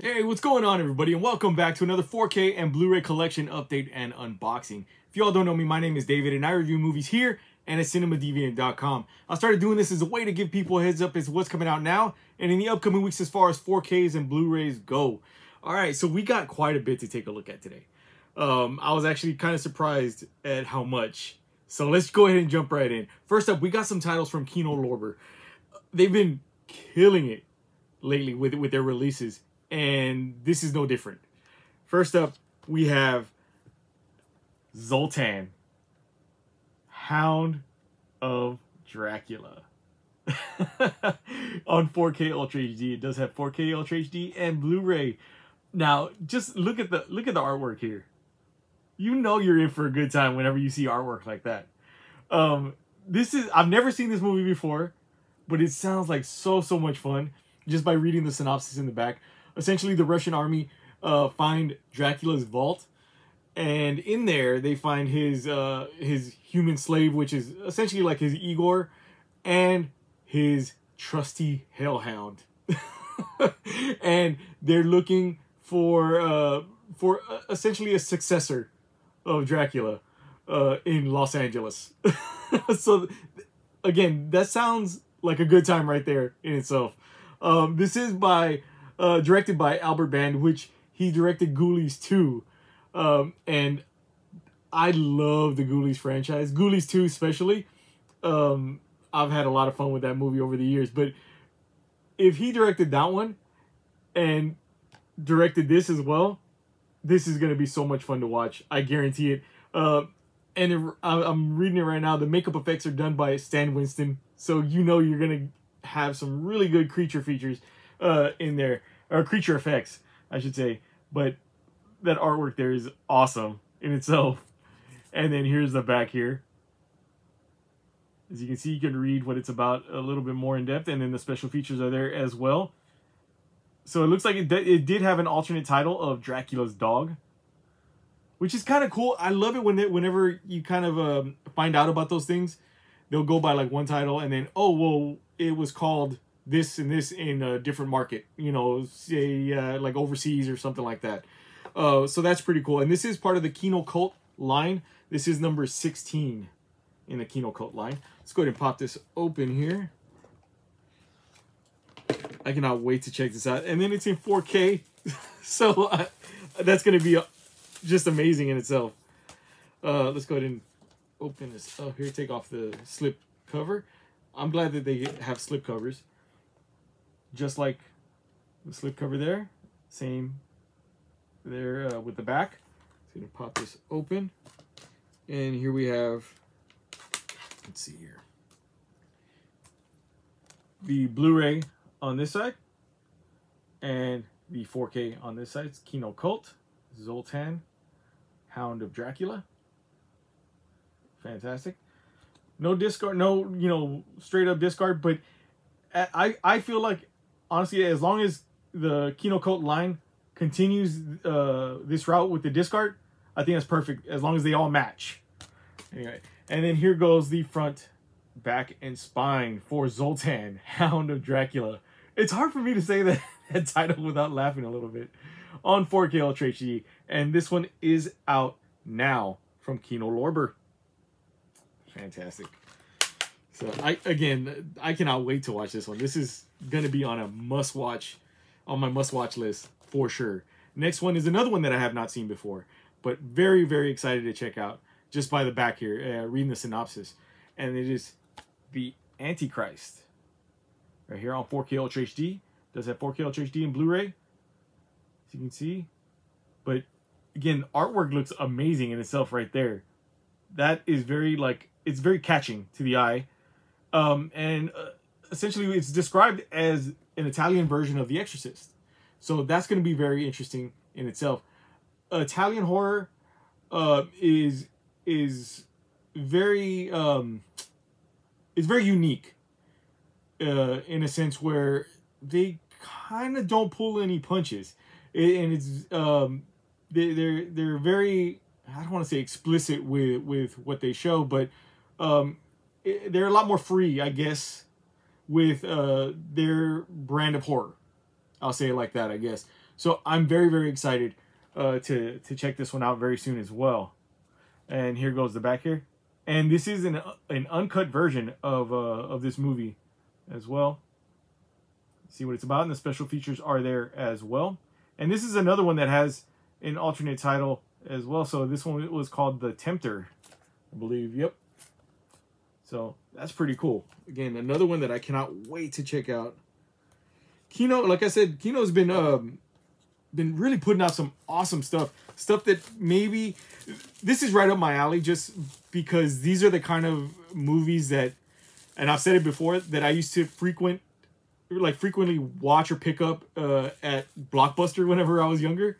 Hey, what's going on, everybody, and welcome back to another 4K and Blu-ray collection update and unboxing. If you all don't know me, my name is David, and I review movies here and at CinemaDeviant.com. I started doing this as a way to give people a heads up as to what's coming out now and in the upcoming weeks as far as 4Ks and Blu-rays go. All right, so we got quite a bit to take a look at today. I was actually kind of surprised at how much. So let's go ahead and jump right in. First up, we got some titles from Kino Lorber. They've been killing it lately with their releases, and this is no different. First up, we have Zoltan, Hound of Dracula. On 4K Ultra HD. It does have 4K Ultra HD and Blu-ray. Now, just look at the artwork here. You know you're in for a good time whenever you see artwork like that. I've never seen this movie before, but it sounds like so much fun just by reading the synopsis in the back. Essentially, the Russian army find Dracula's vault, and in there they find his human slave, which is essentially like his Igor, and his trusty hellhound. And they're looking for essentially a successor of Dracula in Los Angeles. So again, that sounds like a good time right there in itself. This is directed by Albert Band, which he directed Ghoulies 2. And I love the Ghoulies franchise. Ghoulies 2 especially. I've had a lot of fun with that movie over the years. But if he directed that one and directed this as well, this is going to be so much fun to watch. I guarantee it. I'm reading it right now. The makeup effects are done by Stan Winston. So you know you're going to have some really good creature features in there. Or creature effects, I should say. But that artwork there is awesome in itself. And then here's the back here. As you can see, you can read what it's about a little bit more in depth. And then the special features are there as well. So it looks like it did have an alternate title of Dracula's Dog, which is kind of cool. I love it whenever you kind of find out about those things. They'll go by like one title and then, oh, well, it was called this and this in a different market, you know, say like overseas or something like that. So that's pretty cool. And this is part of the Kino Cult line. This is number 16 in the Kino Cult line. Let's go ahead and pop this open here. I cannot wait to check this out. And then it's in 4K. So that's going to be just amazing in itself. Let's go ahead and open this up here. Take off the slip cover. I'm glad that they have slip covers. Just like the slip cover there. Same there with the back. So I'm going to pop this open. And here we have, let's see here, the Blu-ray on this side and the 4K on this side. It's Kino Cult, Zoltan, Hound of Dracula. Fantastic. No discard, no, you know, straight up discard, but I feel like, honestly, as long as the Kino Cult line continues this route with the discard, I think that's perfect, as long as they all match. Anyway, and then here goes the front, back, and spine for Zoltan, Hound of Dracula. It's hard for me to say that title without laughing a little bit. On 4K Ultra HD, and this one is out now from Kino Lorber. Fantastic. So I cannot wait to watch this one. This is gonna be on my must-watch list for sure. Next one is another one that I have not seen before, but very excited to check out just by the back here, reading the synopsis, and it is The Antichrist. Right here on 4K Ultra HD. Does have 4K Ultra HD and Blu-ray, as you can see. But again, artwork looks amazing in itself right there. That is very, like, it's very catching to the eye. And essentially it's described as an Italian version of The Exorcist. So that's going to be very interesting in itself. Italian horror is very unique in a sense where they kind of don't pull any punches, and it's they're very, I don't want to say explicit with what they show, but they're a lot more free, I guess, with their brand of horror. I'll say it like that, I guess. So I'm very, very excited to check this one out very soon as well. And here goes the back here. And this is an uncut version of this movie as well. See what it's about, and the special features are there as well. And this is another one that has an alternate title as well. So this one was called The Tempter, I believe. Yep. So that's pretty cool. Again, another one that I cannot wait to check out. Kino, like I said, Kino's been really putting out some awesome stuff. Stuff that maybe this is right up my alley, just because these are the kind of movies that, and I've said it before, that I used to frequently watch or pick up at Blockbuster whenever I was younger.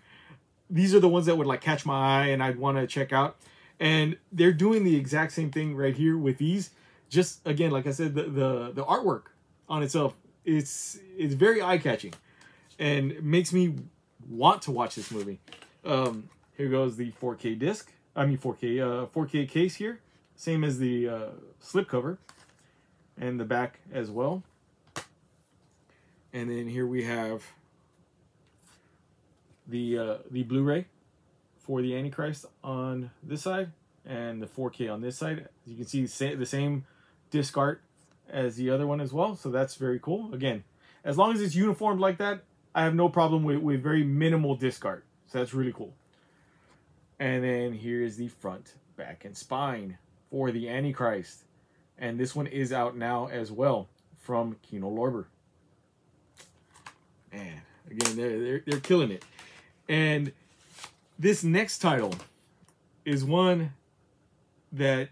These are the ones that would like catch my eye and I'd want to check out. And they're doing the exact same thing right here with these. Just again, like I said, the artwork on itself, it's very eye-catching and makes me want to watch this movie. Here goes the 4K disc. I mean 4K case here. Same as the slipcover and the back as well. And then here we have the Blu-ray for the Antichrist on this side and the 4K on this side. You can see the same disc art as the other one as well. So that's very cool. Again, as long as it's uniformed like that, I have no problem with very minimal disc art. So that's really cool. And then here is the front, back, and spine for the Antichrist. And this one is out now as well from Kino Lorber. Man, again, they're killing it. And this next title is one that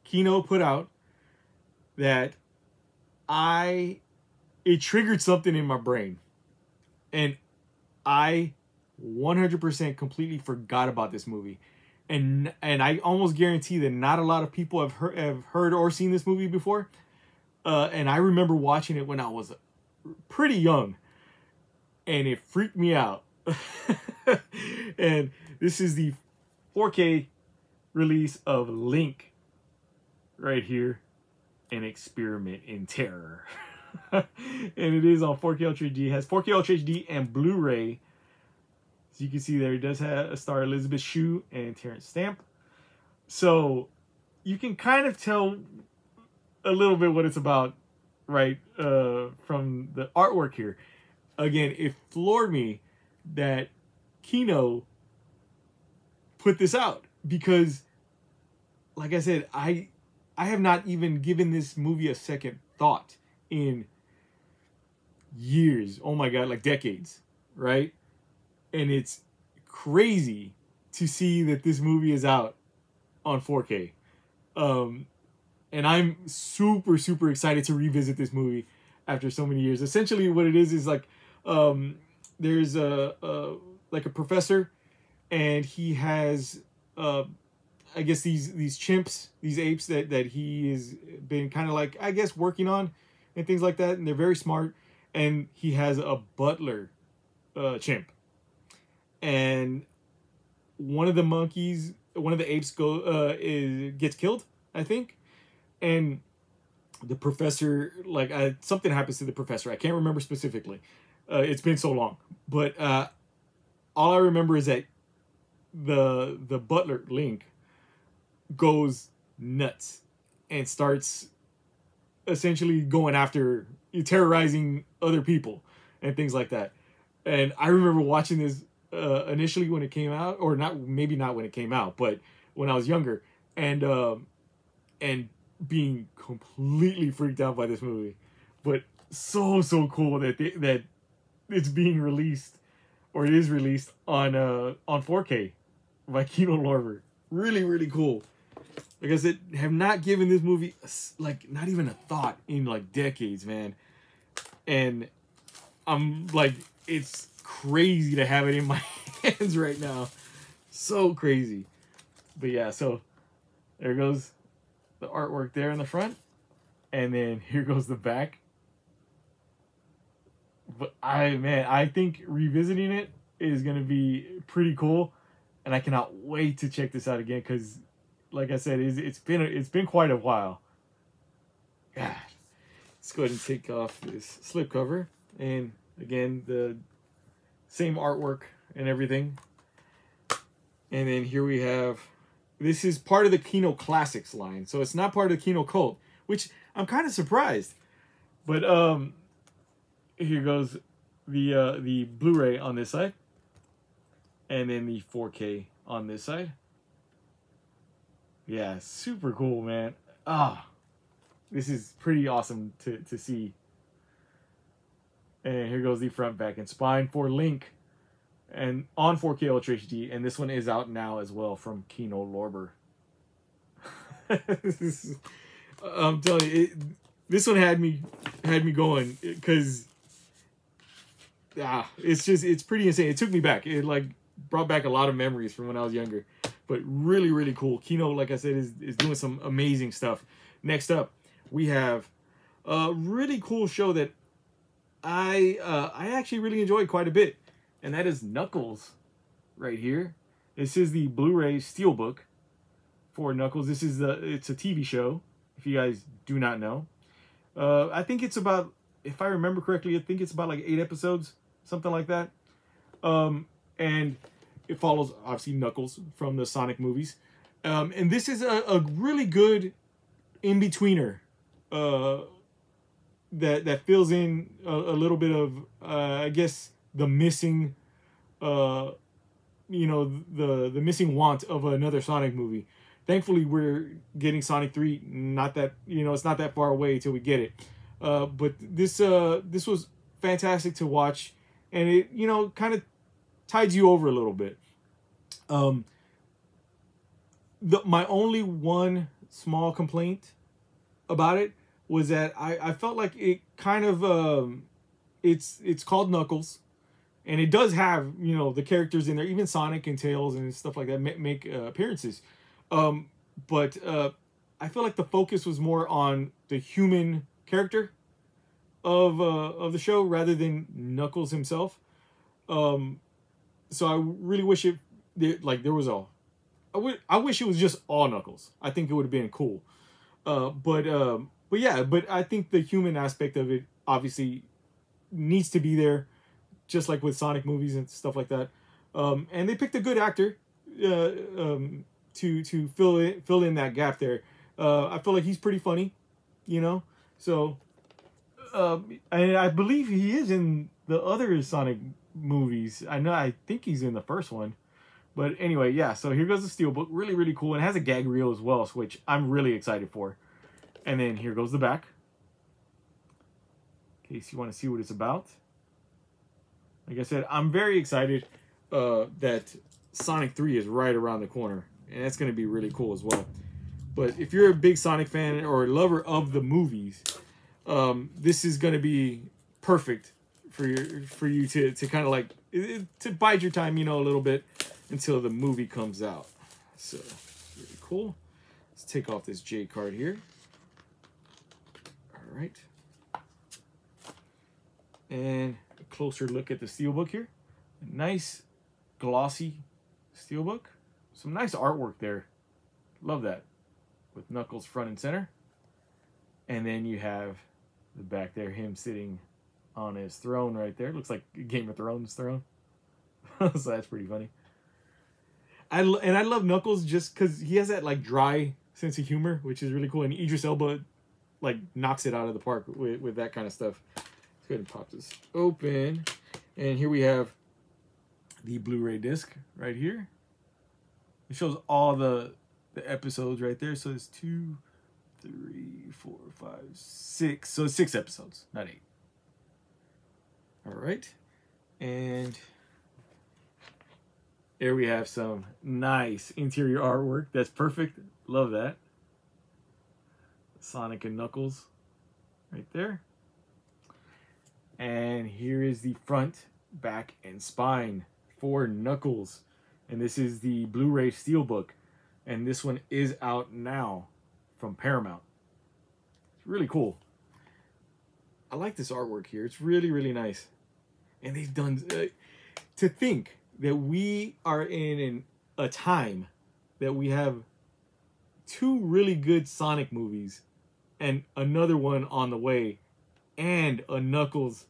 Kino put out that it triggered something in my brain. And I 100% completely forgot about this movie. And I almost guarantee that not a lot of people have heard or seen this movie before. And I remember watching it when I was pretty young. And it freaked me out. And this is the 4K release of Link right here, An Experiment in Terror. And it is on 4K Ultra HD. It has 4K Ultra HD and Blu-ray. So you can see there it does have a star Elizabeth Shue and Terrence Stamp. So you can kind of tell a little bit what it's about, right, from the artwork here. Again, it floored me that Kino put this out because, like I said, I have not even given this movie a second thought in years. Oh my God, like decades, right? And it's crazy to see that this movie is out on 4K. And I'm super, super excited to revisit this movie after so many years. Essentially what it is like, there's like a professor, and he has I guess these chimps, these apes that he has been kind of like, I guess, working on and things like that, and they're very smart. And he has a butler chimp, and one of the monkeys, one of the apes gets killed, I think, and the professor, like something happens to the professor. I can't remember specifically. It's been so long, but all I remember is that the butler Link goes nuts and starts essentially going after, terrorizing other people and things like that. And I remember watching this initially when it came out, or maybe not when it came out, but when I was younger, and being completely freaked out by this movie. But so cool that it's being released, or it is released on 4K by Kino Lorber. Really cool. Like I said, have not given this movie like not even a thought in like decades, man. And I'm like, it's crazy to have it in my hands right now. So crazy. But yeah, so there goes the artwork there in the front, and then here goes the back. But I think revisiting it is gonna be pretty cool, and I cannot wait to check this out again because, like I said, it's been quite a while. God. Let's go ahead and take off this slipcover, and again the Same artwork and everything. And then here we have, this is part of the Kino Classics line. So it's not part of the Kino Cult, which I'm kind of surprised. But here goes the Blu-ray on this side. And then the 4K on this side. Yeah, super cool, man. This is pretty awesome to see. And here goes the front, back, and spine for Link. And on 4K Ultra HD. And this one is out now as well from Kino Lorber. I'm telling you, this one had me going. Because, it's pretty insane. It took me back. It, like, brought back a lot of memories from when I was younger. But really, really cool. Kino, like I said, is doing some amazing stuff. Next up, we have a really cool show that I actually really enjoyed quite a bit. And that is Knuckles right here. This is the Blu-ray Steelbook for Knuckles. It's a TV show, if you guys do not know. I think it's about, if I remember correctly, I think it's about like 8 episodes, something like that. And it follows, obviously, Knuckles from the Sonic movies. And this is a really good in-betweener that fills in a little bit of, I guess, the missing, the missing want of another Sonic movie. Thankfully, we're getting Sonic 3. Not that, it's not that far away till we get it. But this was fantastic to watch, and it, kind of tides you over a little bit. My only one small complaint about it was that I felt like it kind of it's called Knuckles, and it does have the characters in there, even Sonic and Tails and stuff like that make appearances, but I feel like the focus was more on the human character of the show rather than Knuckles himself. So I really wish there was I wish it was just all Knuckles. I think it would have been cool. But I think the human aspect of it obviously needs to be there, just like with Sonic movies and stuff like that. And they picked a good actor to fill in that gap there. I feel like he's pretty funny, So, and I believe he is in the other Sonic movies. I think he's in the first one. But anyway, yeah, so here goes the Steelbook. Really, really cool. And it has a gag reel as well, which I'm really excited for. And then here goes the back, in case you want to see what it's about. Like I said, I'm very excited that Sonic 3 is right around the corner. And that's going to be really cool as well. But if you're a big Sonic fan or a lover of the movies, this is going to be perfect for you to kind of like, to bide your time, a little bit until the movie comes out. So, really cool. Let's take off this J card here. All right. And a closer look at the Steelbook here. A nice glossy Steelbook. Some nice artwork there. Love that. With Knuckles front and center. And then you have the back there, him sitting on his throne right there. Looks like Game of Thrones throne. So that's pretty funny. I love Knuckles just because he has that like dry sense of humor, which is really cool. And Idris Elba like knocks it out of the park with that kind of stuff. Let's go ahead and pop this open. And here we have the Blu-ray disc right here. It shows all the episodes right there. So it's 2, 3, 4, 5, 6. So it's 6 episodes, not 8. All right. And there we have some nice interior artwork. That's perfect. Love that. Sonic and Knuckles right there. And here is the front, back, and spine for Knuckles. And this is the Blu-ray Steelbook. And this one is out now from Paramount. It's really cool. I like this artwork here. It's really, really nice. And they've done... to think that we are in a time that we have 2 really good Sonic movies and another one on the way and a Knuckles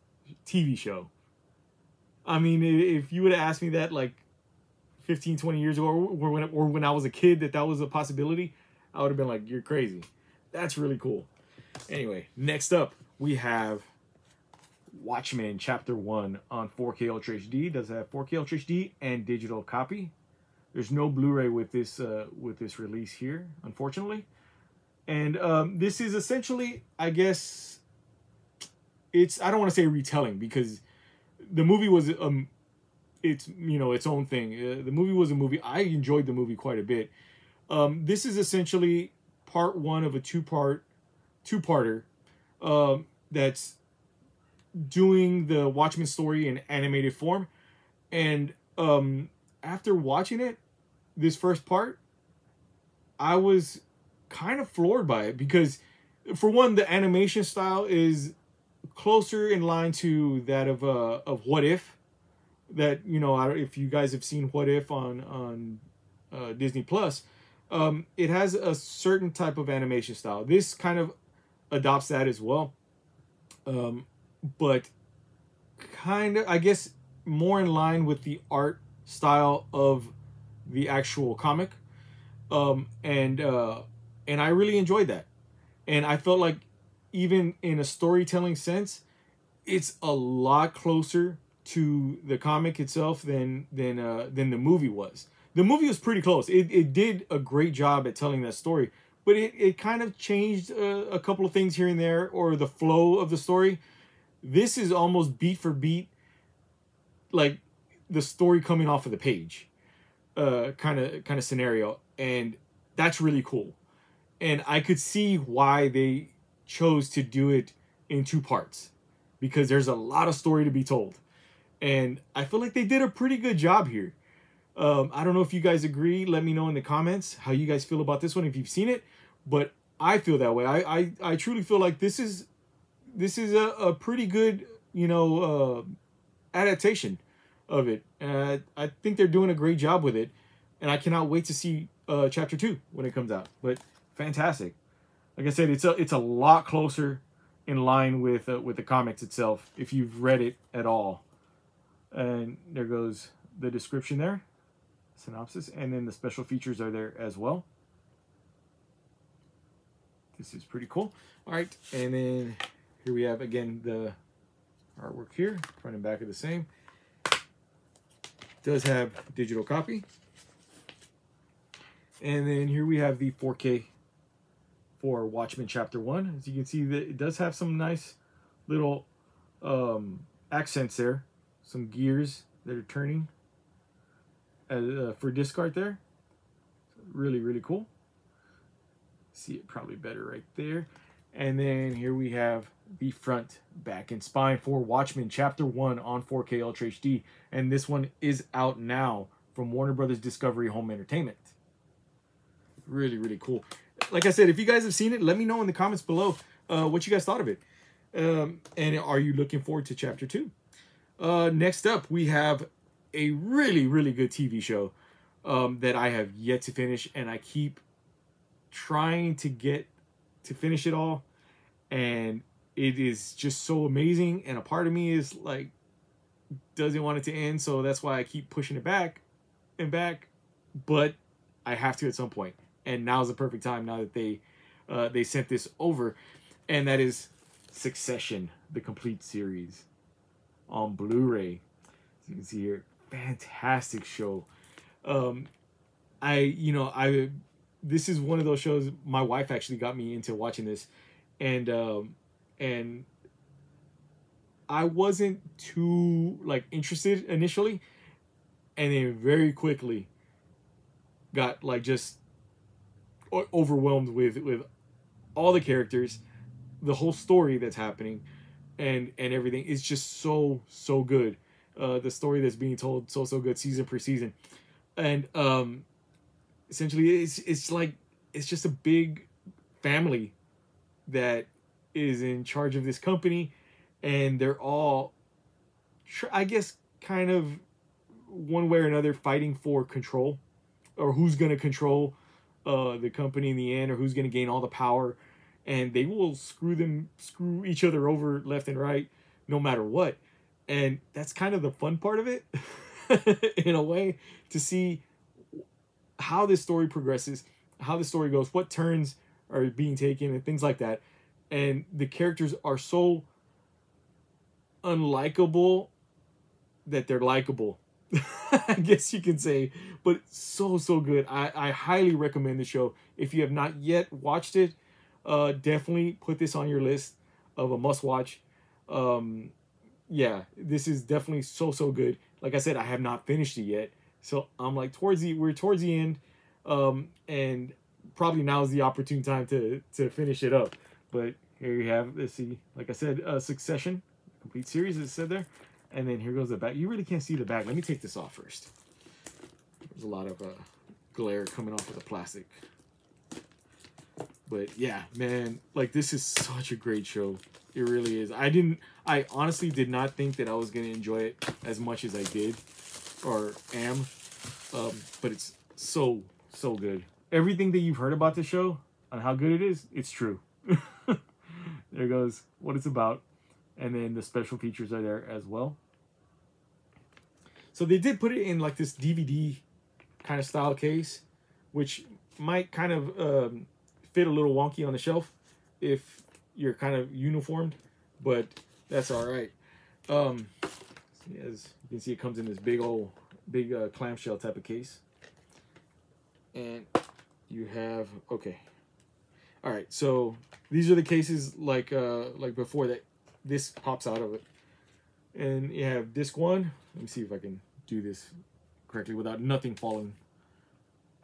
TV show. I mean, if you would have asked me that like 15, 20 years ago, or when I was a kid, that was a possibility, I would have been like, you're crazy. That's really cool. Anyway, next up, we have Watchmen Chapter 1 on 4K Ultra HD. Does have 4K Ultra HD and digital copy. There's no Blu-ray with this release here, unfortunately. And this is essentially, I guess, I don't want to say retelling, because the movie was it's, you know, its own thing. The movie was a movie. I enjoyed the movie quite a bit. This is essentially part one of a two-parter that's doing the Watchmen story in animated form. And after watching it, this first part, I was kind of floored by it, because for one, the animation style is closer in line to that of What If. That, you know, if you guys have seen What If on Disney Plus, it has a certain type of animation style. This kind of adopts that as well, but kind of, I guess, more in line with the art style of the actual comic, and I really enjoyed that, and I felt like even in a storytelling sense, it's a lot closer to the comic itself than the movie was. The movie was pretty close. It did a great job at telling that story, but it kind of changed a couple of things here and there, or the flow of the story. This is almost beat for beat, like the story coming off of the page, kind of scenario, and that's really cool. And I could see why they chose to do it in two parts, because there's a lot of story to be told. And I feel like they did a pretty good job here. I don't know if you guys agree. Let me know in the comments how you guys feel about this one, if you've seen it. But I feel that way. I truly feel like this is a pretty good, you know, adaptation of it. I think they're doing a great job with it. And I cannot wait to see Chapter 2 when it comes out. But fantastic. Like I said, it's a lot closer in line with the comics itself, if you've read it at all. And there goes the description there, synopsis, and then the special features are there as well. This is pretty cool. All right, and then here we have again the artwork here, front and back are the same. Does have digital copy, and then here we have the 4K for Watchmen Chapter 1. As you can see, that it does have some nice little accents there. Some gears that are turning for discard there. Really, really cool. See it probably better right there. And then here we have the front, back, and spine for Watchmen Chapter 1 on 4K Ultra HD. And this one is out now from Warner Brothers Discovery Home Entertainment. Really, really cool. Like I said, if you guys have seen it, let me know in the comments below what you guys thought of it. And are you looking forward to Chapter 2? Next up, we have a really, really good TV show that I have yet to finish, and I keep trying to get to finish it all, and it is just so amazing, and a part of me is like, doesn't want it to end, so that's why I keep pushing it back and back, but I have to at some point, and now's the perfect time, now that they sent this over, and that is Succession, the complete series on Blu-ray. As you can see here, fantastic show. This is one of those shows, my wife actually got me into watching this, and I wasn't too like interested initially, and then very quickly got like just overwhelmed with all the characters, the whole story that's happening, and everything is just so good. The story that's being told so good, season per season, and essentially it's just a big family that is in charge of this company, and they're all, I guess, kind of one way or another fighting for control, or who's going to control the company in the end, or who's going to gain all the power. And they will screw each other over left and right, no matter what. And that's kind of the fun part of it, in a way, to see how this story progresses, how the story goes, what turns are being taken, and things like that. And the characters are so unlikable that they're likable. I guess you can say, but so good. I highly recommend the show. If you have not yet watched it, definitely put this on your list of a must watch. Yeah, this is definitely so good. Like I said, I have not finished it yet, so I'm like we're towards the end, and probably now is the opportune time to finish it up. But here you have, let's see, like I said, Succession, complete series, as it said there. And then here goes the back. You really can't see the back. Let me take this off first. There's a lot of glare coming off of the plastic. But yeah, man, like, this is such a great show. It really is. I honestly did not think that I was going to enjoy it as much as I did, or am. But it's so good. Everything that you've heard about the show on how good it is, it's true. There goes what it's about. And then the special features are there as well. So they did put it in like this DVD kind of style case, which might kind of fit a little wonky on the shelf if you're kind of uniformed, but that's all right. As you can see, it comes in this big clamshell type of case. And you have, okay. All right, so these are the cases like before that. This pops out of it. And you have disc 1. Let me see if I can do this correctly without nothing falling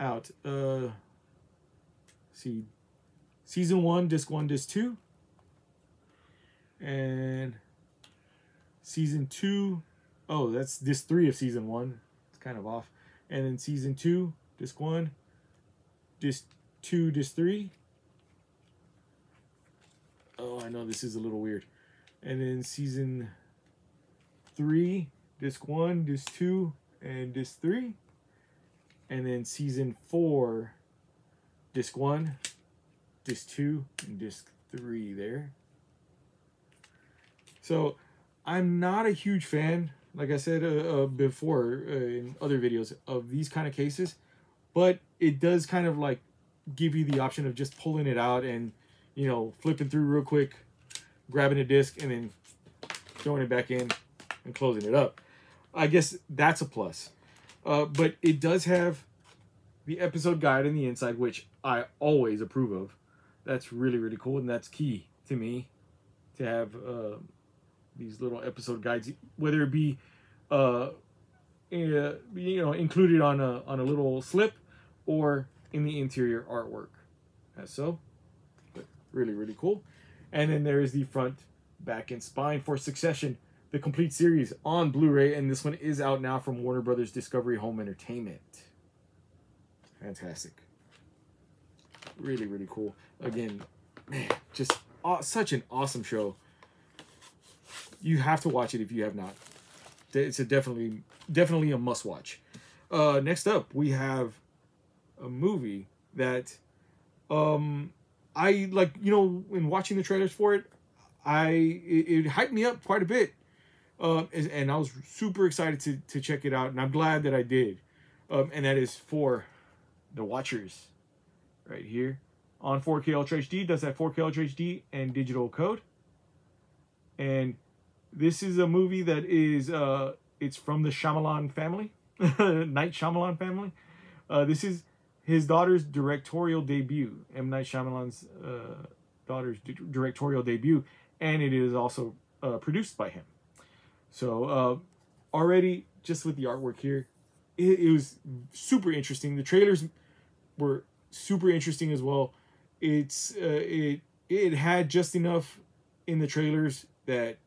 out. See, season 1, disc 1, disc 2. And season 2, oh, that's disc 3 of season 1. It's kind of off. And then season 2, disc 1, disc 2, disc 3. Oh, I know this is a little weird. And then season 3, disc 1, disc 2, and disc 3. And then season 4, disc 1, disc 2, and disc 3 there. So I'm not a huge fan, like I said before in other videos, of these kind of cases. But it does kind of like give you the option of just pulling it out and, you know, flipping through real quick, grabbing a disc, and then throwing it back in and closing it up. I guess that's a plus. But it does have the episode guide on the inside, which I always approve of. That's really cool, and that's key to me, to have these little episode guides, whether it be you know, included on a little slip or in the interior artwork, as so. But really cool. And then there is the front, back, and spine for Succession, the complete series on Blu-ray, and this one is out now from Warner Brothers Discovery Home Entertainment. Fantastic. Really cool. Again, man, just such an awesome show. You have to watch it if you have not. It's a definitely a must-watch. Next up, we have a movie that I like, you know, in watching the trailers for it, it hyped me up quite a bit, and I was super excited to check it out, and I'm glad that I did. And that is for The Watchers, right here on 4K Ultra HD. Does that 4K Ultra HD and digital code. And this is a movie that is it's from the Shyamalan family, Night Shyamalan family. This is his daughter's directorial debut, M. Night Shyamalan's daughter's directorial debut, and it is also produced by him. So already, just with the artwork here, it was super interesting. The trailers were super interesting as well. It had just enough in the trailers that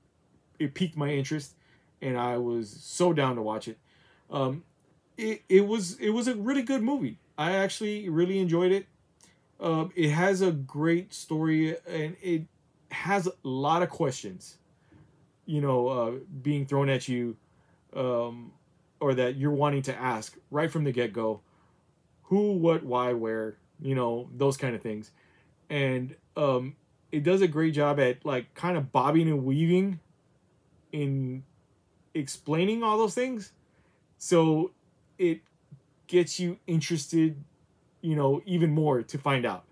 it piqued my interest, and I was so down to watch it. It was a really good movie. I actually really enjoyed it. It has a great story, and it has a lot of questions, you know, being thrown at you, or that you're wanting to ask right from the get-go. Who, what, why, where, you know, those kind of things. And it does a great job at, like, kind of bobbing and weaving in explaining all those things. So it gets you interested, you know, even more to find out.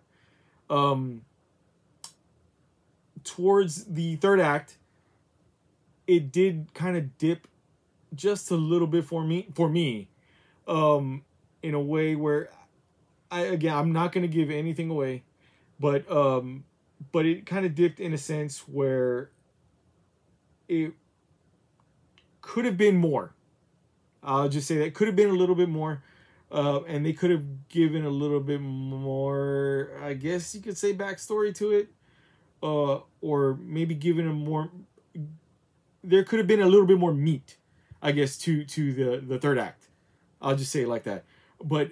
Towards the third act, it did kind of dip just a little bit for me, in a way where I'm not going to give anything away, but it kind of dipped in a sense where it could have been more. I'll just say that could have been a little bit more, and they could have given a little bit more, I guess you could say, backstory to it, or maybe given a more. There could have been a little bit more meat, I guess, to the third act. I'll just say it like that. But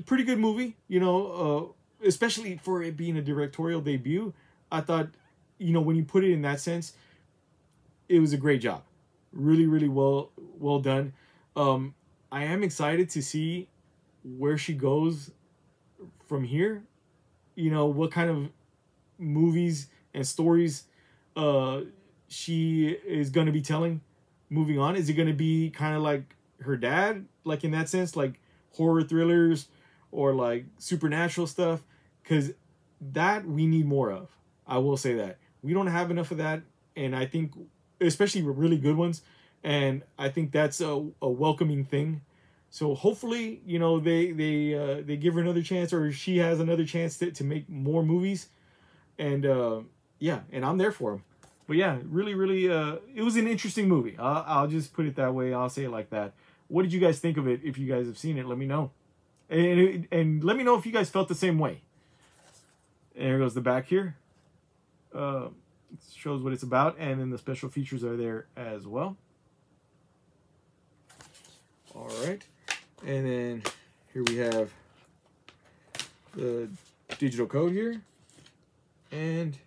pretty good movie, you know, especially for it being a directorial debut. I thought, you know, when you put it in that sense, it was a great job. Really, really well done. I am excited to see where she goes from here. You know, what kind of movies and stories she is going to be telling moving on. Is it going to be kind of like her dad, like in that sense, like horror thrillers or like supernatural stuff? Because that we need more of. I will say that we don't have enough of that, and I think especially really good ones, and I think that's a welcoming thing. So hopefully, you know, they give her another chance, or she has another chance to make more movies, and yeah, and I'm there for them. But yeah, really, really, it was an interesting movie. I'll just put it that way. I'll say it like that. What did you guys think of it? If you guys have seen it, let me know. And let me know if you guys felt the same way. And here goes the back here. It shows what it's about. And then the special features are there as well. All right. And then here we have the digital code here. And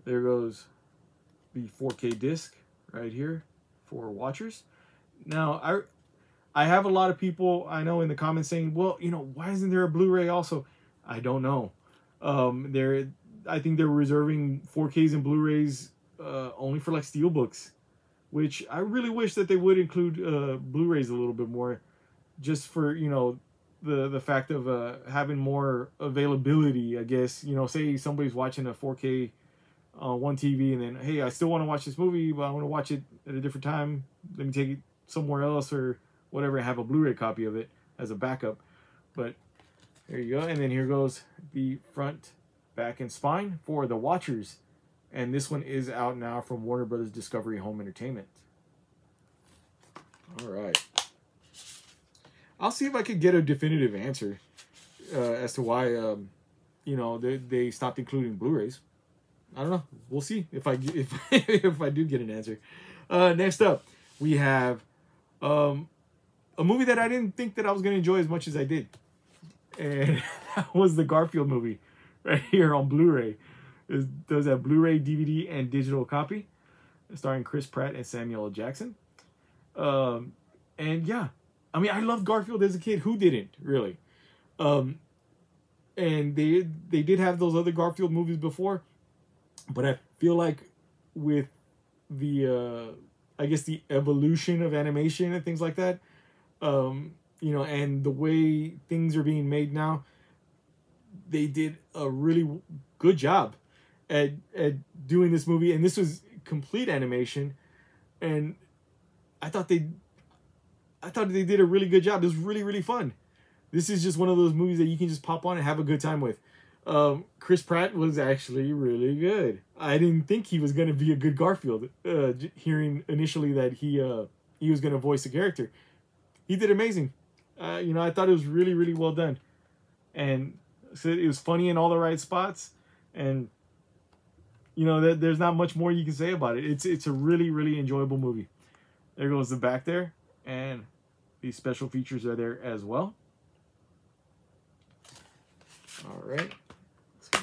there goes the 4K disc right here for watchers. Now, I have a lot of people I know in the comments saying, well, you know, why isn't there a Blu-ray also? I don't know. I think they're reserving 4Ks and Blu-rays only for like Steelbooks, which I really wish that they would include Blu-rays a little bit more, just for, you know, the fact of having more availability, I guess. You know, say somebody's watching a 4K on one TV, and then, hey, I still want to watch this movie, but I want to watch it at a different time. Let me take it somewhere else or whatever, and have a Blu-ray copy of it as a backup. But there you go. And then here goes the front, back, and spine for the watchers. And this one is out now from Warner Brothers Discovery Home Entertainment. All right. I'll see if I could get a definitive answer as to why, you know, they stopped including Blu-rays. I don't know. We'll see if I do get an answer. Next up, we have a movie that I didn't think that I was going to enjoy as much as I did. And that was the Garfield movie right here on Blu-ray. It does have Blu-ray, DVD, and digital copy, starring Chris Pratt and Samuel L. Jackson. And yeah, I mean, I loved Garfield as a kid. Who didn't, really? And they did have those other Garfield movies before, but I feel like with the I guess the evolution of animation and things like that, you know, and the way things are being made now, they did a really good job at doing this movie. And this was complete animation, and I thought they did a really good job. It was really, really fun. This is just one of those movies that you can just pop on and have a good time with. Chris Pratt was actually really good. I didn't think he was going to be a good Garfield. Hearing initially that he was going to voice a character, he did amazing. You know, I thought it was really, really well done, and so it was funny in all the right spots. And you know, there's not much more you can say about it. It's a really, really enjoyable movie. There goes the back there, and these special features are there as well. All right.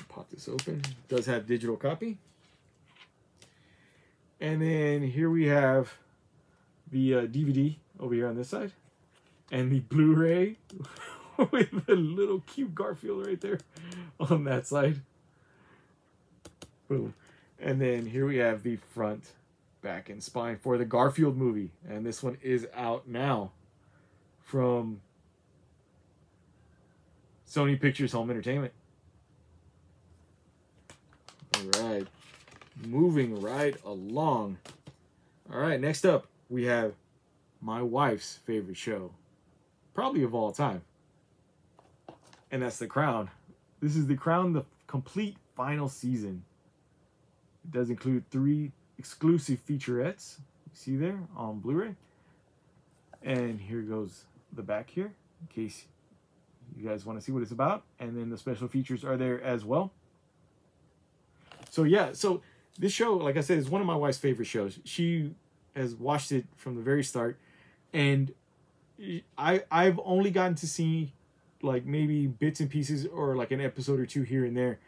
Pop this open. It does have digital copy. And then here we have the DVD over here on this side, and the Blu-ray with the little cute Garfield right there on that side. Boom. And then here we have the front back in spine for the Garfield movie. And this one is out now from Sony Pictures Home Entertainment. All right. Moving right along. All right, next up, we have my wife's favorite show, probably of all time. And that's The Crown. This is The Crown, the complete final season. It does include 3 exclusive featurettes. You see there on Blu-ray. And here goes the back here, in case you guys want to see what it's about. And then the special features are there as well. So yeah, so this show, like I said, is one of my wife's favorite shows. She has watched it from the very start. And I've only gotten to see like maybe bits and pieces or like an episode or 2 here and there.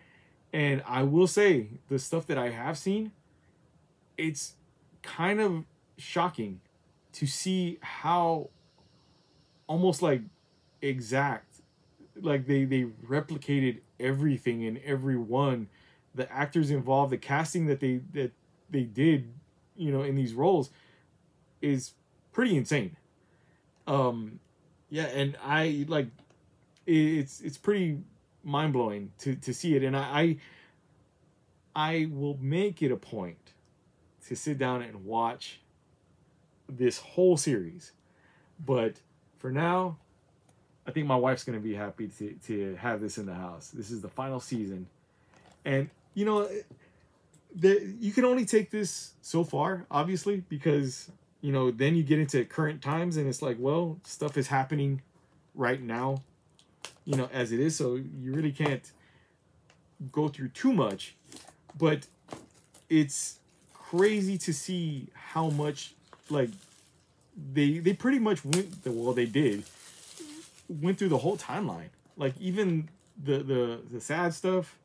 And I will say, the stuff that I have seen, it's kind of shocking to see how almost like exact, like they replicated everything in everyone. The actors involved, the casting that they did, you know, in these roles is pretty insane. Yeah, and I like it's pretty mind-blowing to see it, and I will make it a point to sit down and watch this whole series. But for now, I think my wife's going to be happy to have this in the house. This is the final season. And, you know, you can only take this so far, obviously, because, you know, then you get into current times and it's like, well, stuff is happening right now, you know, as it is. So you really can't go through too much. But it's crazy to see how much, like, they pretty much went, well, they went through the whole timeline. Like, even the sad stuff,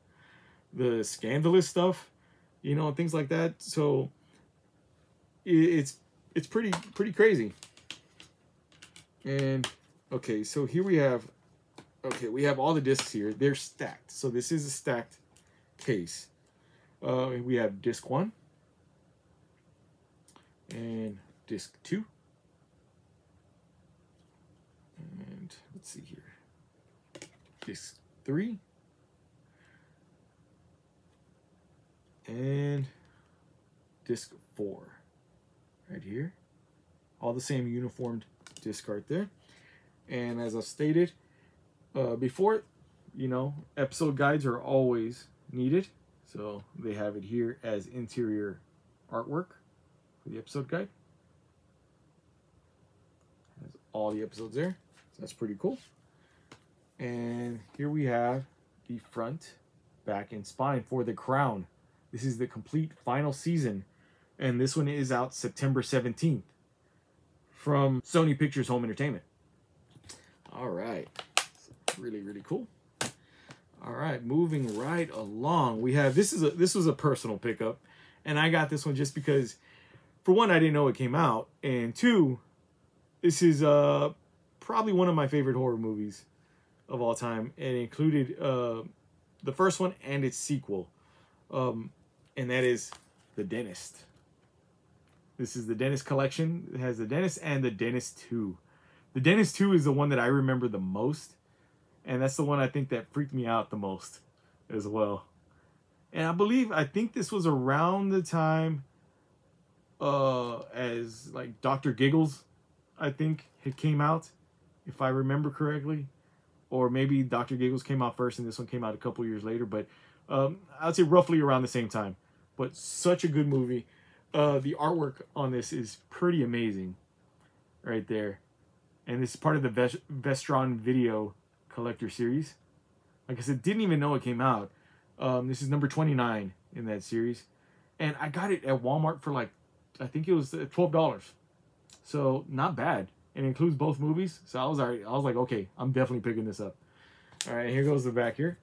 the scandalous stuff, you know, things like that. So it's pretty crazy. And okay, so here we have all the discs here. They're stacked. So this is a stacked case. We have disc 1 and disc 2. And let's see here. Disc 3. And disc 4 right here. All the same uniformed disc art there. And as I've stated before, you know, episode guides are always needed. So they have it here as interior artwork for the episode guide. Has all the episodes there. So that's pretty cool. And here we have the front, back, and spine for The Crown. This is the complete final season, and this one is out September 17th from Sony Pictures Home Entertainment. All right, really cool. All right, moving right along, we have this was a personal pickup, and I got this one just because, for one, I didn't know it came out, and 2, this is probably one of my favorite horror movies of all time, and it included the first one and its sequel. And that is The Dentist. This is the Dentist Collection. It has The Dentist and The Dentist 2. The Dentist 2 is the one that I remember the most. And that's the one I think that freaked me out the most as well. And I think this was around the time as like Dr. Giggles, I think, it came out, if I remember correctly. Or maybe Dr. Giggles came out first and this one came out a couple years later. But I'd say roughly around the same time. But such a good movie. The artwork on this is pretty amazing right there. And this is part of the Vestron Video Collector Series. Like I said, didn't even know it came out. This is number 29 in that series. And I got it at Walmart for like, I think it was $12. So not bad. It includes both movies. So I was like, okay, I'm definitely picking this up. All right, here goes the back here.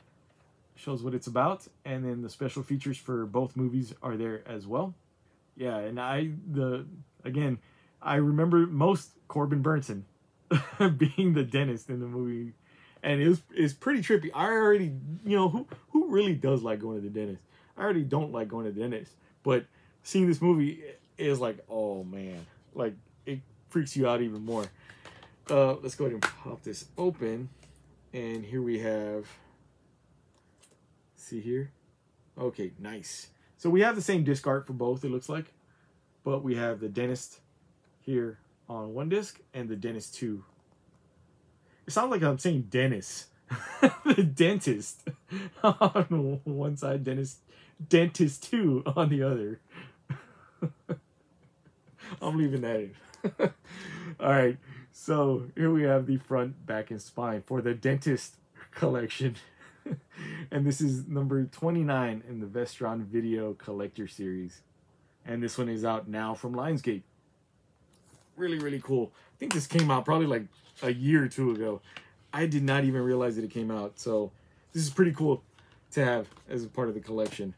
Shows what it's about, and then the special features for both movies are there as well. Yeah, and again, I remember most Corbin Burnson being the dentist in the movie, and it's pretty trippy. I already, you know, who really does like going to the dentist? I already don't like going to the dentist, but seeing this movie, is like, oh man, like it freaks you out even more. Let's go ahead and pop this open, and here we have, see here, okay, nice. So we have the same disc art for both, it looks like, but we have the Dentist here on one disc and the Dentist 2. It sounds like I'm saying Dennis. The Dentist on one side, Dentist 2 on the other. I'm leaving that in. All right, so here we have the front, back, and spine for the Dentist collection. And this is number 29 in the Vestron Video Collector Series. And this one is out now from Lionsgate. Really, really cool. I think this came out probably like a year or two ago. I did not even realize that it came out. So this is pretty cool to have as a part of the collection.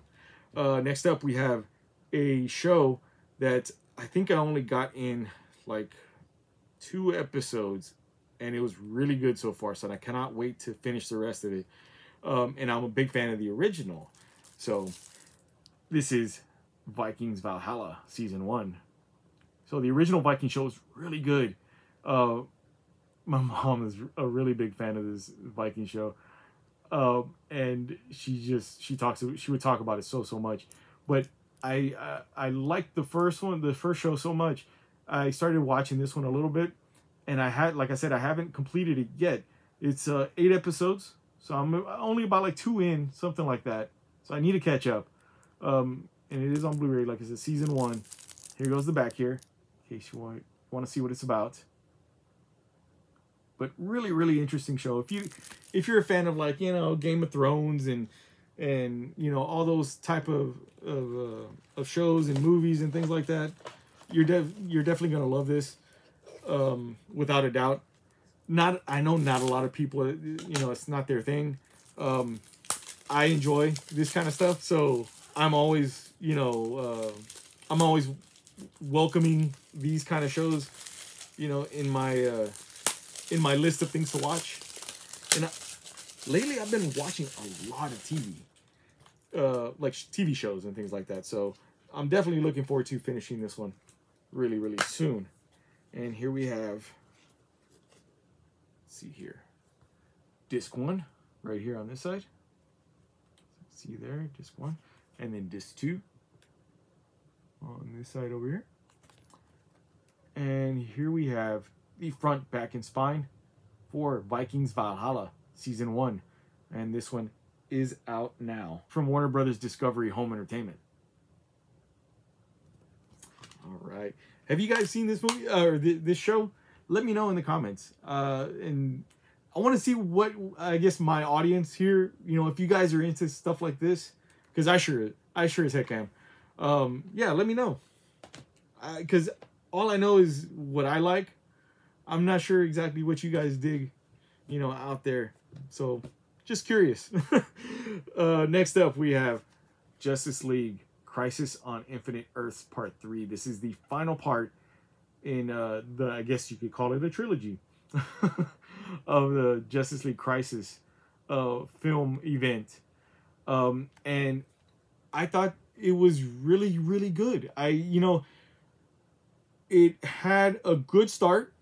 Next up, we have a show that I think I only got in like 2 episodes, and it was really good so far. So I cannot wait to finish the rest of it. And I'm a big fan of the original. So this is Vikings Valhalla Season 1. So the original Viking show is really good. My mom is a really big fan of this Viking show. And she would talk about it so much. But I liked the first show so much. I started watching this one a little bit, and like I said, I haven't completed it yet. It's 8 episodes, so I'm only about like 2 in, something like that. So I need to catch up. And it is on Blu-ray, like I said, Season 1. Here goes the back here, in case you want to see what it's about. But really, really interesting show. If you're a fan of, like, you know, Game of Thrones and you know, all those type of shows and movies and things like that, you're definitely gonna love this, without a doubt. I know not a lot of people, you know, it's not their thing. I enjoy this kind of stuff, so I'm always, you know, I'm always welcoming these kind of shows, you know, in my list of things to watch. And lately I've been watching a lot of TV, like TV shows and things like that. So I'm definitely looking forward to finishing this one really, really soon. And here we have, let's see here, disc 1 right here on this side. See there, disc 1, and then disc 2 on this side over here. And here we have the front, back, and spine for Vikings Valhalla Season 1. And this one is out now from Warner Brothers Discovery Home Entertainment. All right. Have you guys seen this movie or this show? Let me know in the comments. And I want to see what, I guess, my audience here, you know, if you guys are into stuff like this, because I sure as heck am. Yeah, let me know. Because all I know is what I like. I'm not sure exactly what you guys dig, you know, out there. So, just curious. Next up, we have Justice League Crisis on Infinite Earths Part 3. This is the final part in I guess you could call it a trilogy of the Justice League Crisis film event. And I thought it was really, really good. You know, it had a good start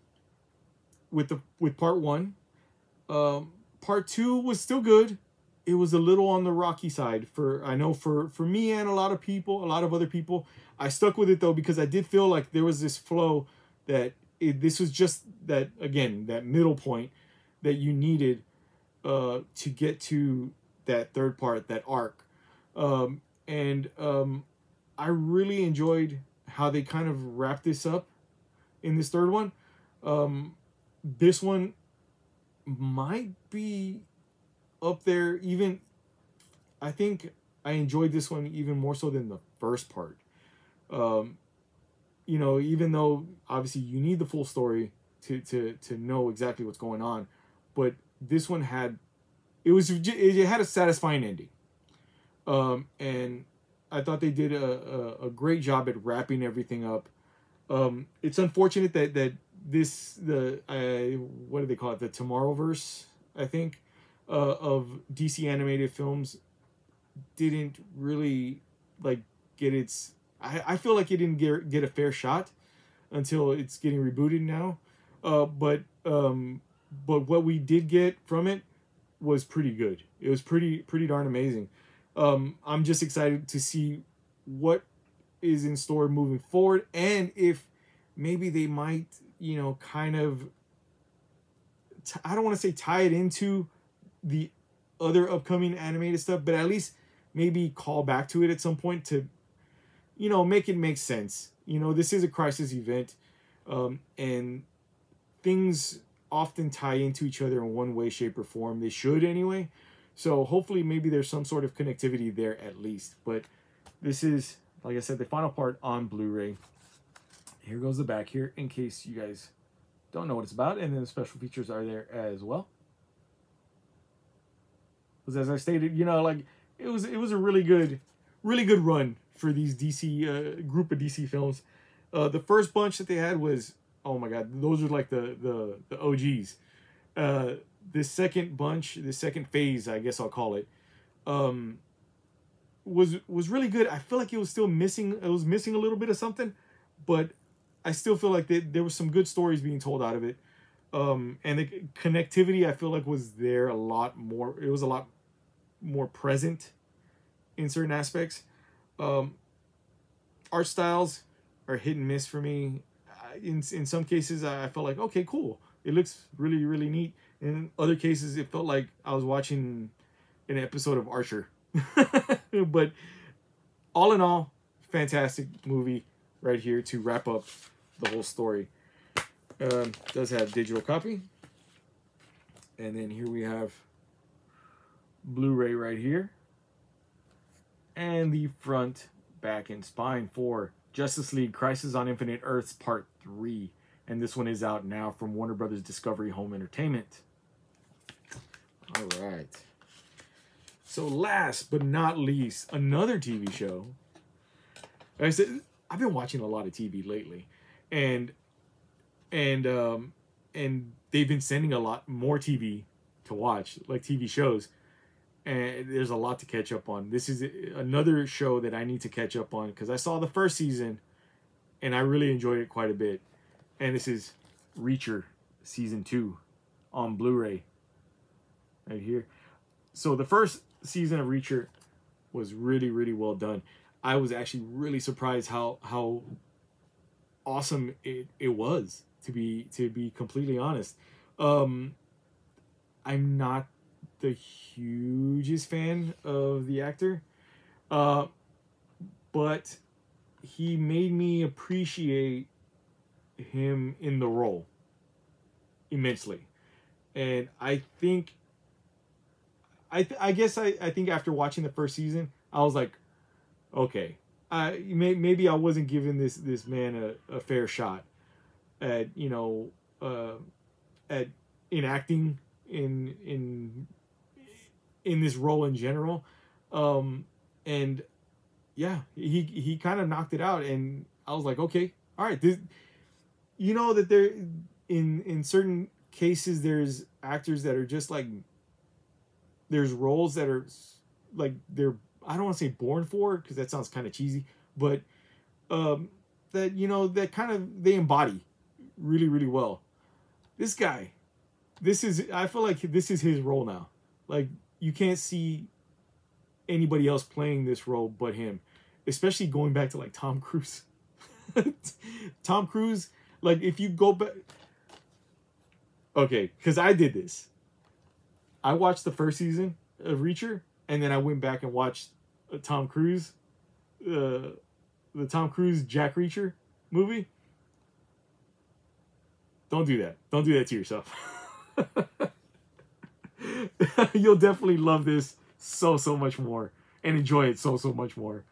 with part 1. Part 2 was still good. It was a little on the rocky side for me and a lot of other people. I stuck with it though because I did feel like there was this flow that this was just that, again, that middle point that you needed to get to that third part, that arc. I really enjoyed how they kind of wrapped this up in this third one. This one might be up there even. I think I enjoyed this one even more so than the first part. You know, even though obviously you need the full story to know exactly what's going on, but this one had a satisfying ending. And I thought they did a great job at wrapping everything up. It's unfortunate that what do they call it? The Tomorrowverse, I think, of DC animated films didn't really like get its I feel like it didn't get a fair shot until it's getting rebooted now. But what we did get from it was pretty good. It was pretty darn amazing. I'm just excited to see what is in store moving forward, and if maybe they might, kind of, I don't want to say tie it into the other upcoming animated stuff, but at least maybe call back to it at some point to, make it make sense. This is a crisis event, and things often tie into each other in one way, shape, or form. They should anyway. So hopefully maybe there's some sort of connectivity there at least. But this is, like I said, the final part on Blu-ray. Here goes the back here in case you guys don't know what it's about. And then the special features are there as well. Because as I stated, it was a really good run for these DC group of DC films. The first bunch that they had was, oh my God, those are like the OGs. This second bunch, the second phase, I guess I'll call it, was really good. I feel like it was still missing. It was missing a little bit of something, but I still feel like there was some good stories being told out of it. And the connectivity, I feel like, was there a lot more. It was a lot more present in certain aspects. Art styles are hit and miss for me. In some cases, I felt like, okay, cool. It looks really, really neat. In other cases, it felt like I was watching an episode of Archer. But all in all, fantastic movie right here to wrap up the whole story. Does have digital copy. And then here we have Blu-ray right here. And the front, back, and spine for Justice League Crisis on Infinite Earths Part 3. And this one is out now from Warner Brothers Discovery Home Entertainment. All right. So last but not least, another TV show. Like I said, I've been watching a lot of TV lately. And they've been sending a lot more TV to watch, like TV shows. And there's a lot to catch up on. This is another show that I need to catch up on because I saw the first season and I really enjoyed it quite a bit. And this is Reacher Season 2 on Blu-ray right here. So the first season of Reacher was really, really well done. I was actually really surprised how awesome it was, to be completely honest. I'm not the hugest fan of the actor, but he made me appreciate him in the role immensely. And I think I think after watching the first season, I was like, okay, maybe I wasn't giving this man a fair shot at at enacting in this role in general. And yeah, he kind of knocked it out, and I was like, okay, all right, that there in certain cases there's actors that are just like, there's roles that are like they're, I don't want to say born for it because that sounds kind of cheesy, but that that kind of they embody really, really well. This guy, I feel like this is his role now. Like, you can't see anybody else playing this role but him, especially going back to like Tom Cruise. Tom Cruise, like, if you go back, okay, because I did this. I watched the first season of Reacher, and then I went back and watched Tom Cruise, the Tom Cruise Jack Reacher movie. Don't do that. Don't do that to yourself. You'll definitely love this so much more and enjoy it so much more.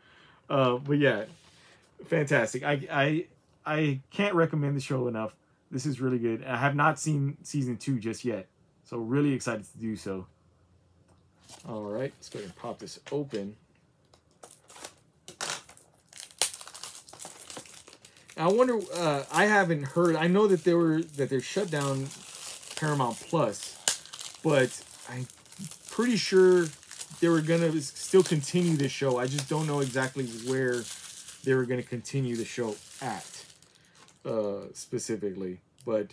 But yeah, fantastic. I can't recommend the show enough. This is really good. I have not seen season 2 just yet, so really excited to do so. All right, let's go ahead and pop this open. I wonder, I haven't heard, I know that they shut down Paramount Plus, but I'm pretty sure they were going to still continue this show. I just don't know exactly where they were going to continue the show at specifically. But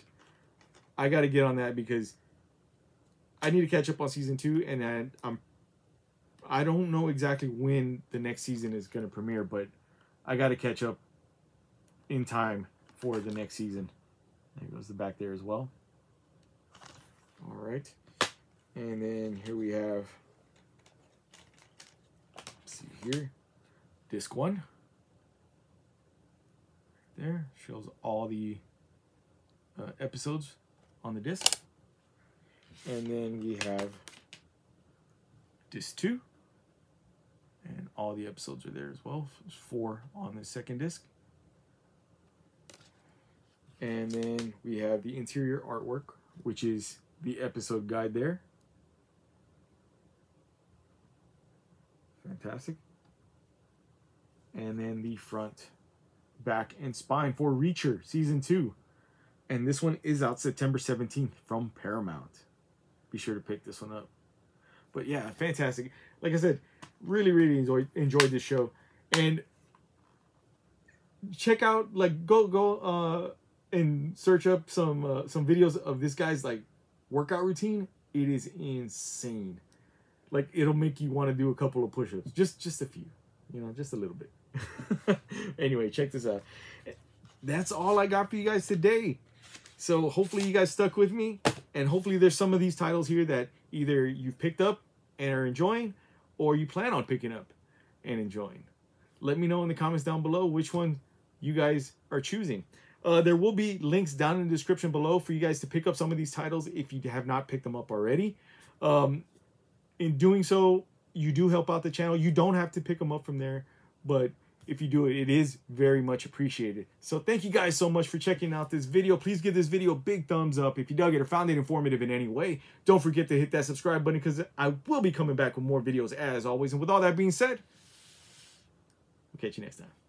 I got to get on that because I need to catch up on season 2, and I don't know exactly when the next season is going to premiere, but I got to catch up in time for the next season. There goes the back there as well. All right. And then here we have, let's see here, disc 1. There shows all the episodes on the disc. And then we have disc 2. And all the episodes are there as well. There's 4 on the second disc. And then we have the interior artwork, which is the episode guide there. Fantastic. And then the front, back, and spine for Reacher Season 2. And this one is out September 17th from Paramount. Be sure to pick this one up. But yeah, fantastic. Like I said, really, really enjoyed this show. And check out, like, go and search up some videos of this guy's, like, workout routine. It is insane. Like, it'll make you want to do a couple of push-ups. Just a few. You know, just a little bit. Anyway, check this out. That's all I got for you guys today. So hopefully you guys stuck with me. And hopefully there's some of these titles here that either you've picked up and are enjoying, or you plan on picking up and enjoying. Let me know in the comments down below which one you guys are choosing. There will be links down in the description below for you guys to pick up some of these titles if you have not picked them up already. In doing so, you do help out the channel. You don't have to pick them up from there, but if you do it, it is very much appreciated. So thank you guys so much for checking out this video. Please give this video a big thumbs up if you dug it or found it informative in any way. Don't forget to hit that subscribe button because I will be coming back with more videos as always. And with all that being said, we'll catch you next time.